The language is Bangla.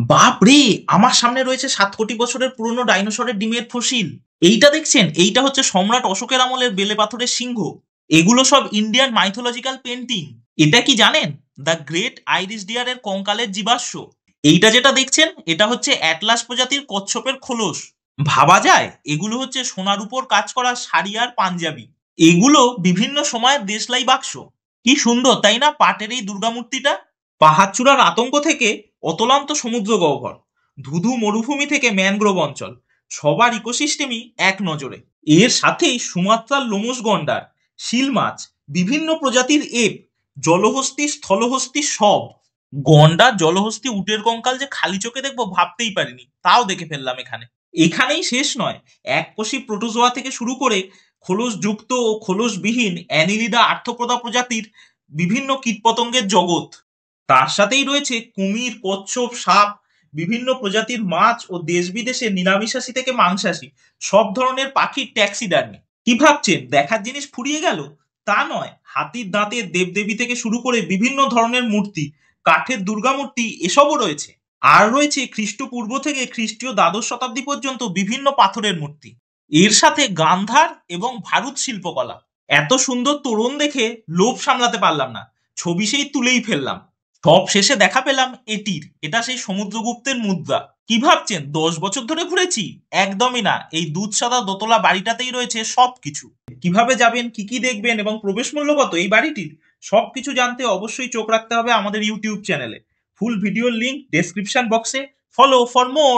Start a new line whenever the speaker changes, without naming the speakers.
বাপরে! আমার সামনে রয়েছে ৭ কোটি বছরের পুরনো ডাইনোসরের ডিমের ফসিল। এইটা দেখছেন? এইটা হচ্ছে সম্রাট অশোকের আমলের বেলে পাথরের সিংহ। এগুলো সব ইন্ডিয়ান মাইথোলজিক্যাল পেন্টিং। এটা কি জানেন? দ্য গ্রেট আইরিশ ডিয়ারের কঙ্কালের জীবাশ্ম। এইটা যেটা দেখছেন এটা হচ্ছে অ্যাটলাস প্রজাতির কচ্ছপের খোলস। ভাবা যায় এগুলো হচ্ছে সোনার উপর কাজ করা শাড়ি আর পাঞ্জাবি। এগুলো বিভিন্ন সময়ের দেশলাই বাক্স। কি সুন্দর তাই না পাটের এই দুর্গামূর্তিটা? পাহাড়চূড়ার আতঙ্ক থেকে অতলান্ত সমুদ্র গহ্বর, ধুধু মরুভূমি থেকে ম্যানগ্রোভ অঞ্চল, সবার ইকোসিস্টেমই এক নজরে। এর সাথেই সুমাত্রার লোমস গন্ডার, শিল মাছ, বিভিন্ন প্রজাতির এপ, জলহস্তী স্থলহস্তী সব। গন্ডার জলহস্তী উটের কঙ্কাল যে খালি চোখে দেখবো ভাবতেই পারিনি, তাও দেখে ফেললাম এখানে। এখানেই শেষ নয়, এককোষী প্রোটোজোয়া থেকে শুরু করে খোলসযুক্ত ও খোলসবিহীন অ্যানিলিডা আর্থ্রোপোডা প্রজাতির বিভিন্ন কীটপতঙ্গের জগৎ। তার সাথেই রয়েছে কুমির, কচ্ছপ, সাপ, বিভিন্ন প্রজাতির মাছ ও দেশ বিদেশের নিরামিষাশী থেকে মাংসাশী সব ধরনের পাখির ট্যাক্সিডার্মি। কি ভাবছেন দেখার জিনিস ফুরিয়ে গেল? তা নয়, হাতির দাঁতের দেবদেবী থেকে শুরু করে বিভিন্ন ধরনের মূর্তি, কাঠের দুর্গামূর্তি এসবও রয়েছে। আর রয়েছে খ্রিস্টপূর্ব থেকে খ্রিস্টীয় দ্বাদশ শতাব্দী পর্যন্ত বিভিন্ন পাথরের মূর্তি। এর সাথে গান্ধার এবং ভারত শিল্পকলা। এত সুন্দর তোরণ দেখে লোভ সামলাতে পারলাম না, ছবি সেই তুলেই ফেললাম। সব শেষে দেখা পেলাম এটা সেই সমুদ্রগুপ্তের মুদ্রা। কি ভাবছেন 10 বছর ধরে ঘুরেছি? একদমই না, এই দুধ সাদা দোতলা বাড়িটাতেই রয়েছে সবকিছু। কিভাবে যাবেন, কি কি দেখবেন এবং প্রবেশ মূল্য কত এই বাড়িটির, সবকিছু জানতে অবশ্যই চোখ রাখতে হবে আমাদের ইউটিউব চ্যানেলে। ফুল ভিডিওর লিংক ডেসক্রিপশন বক্সে। Follow for more.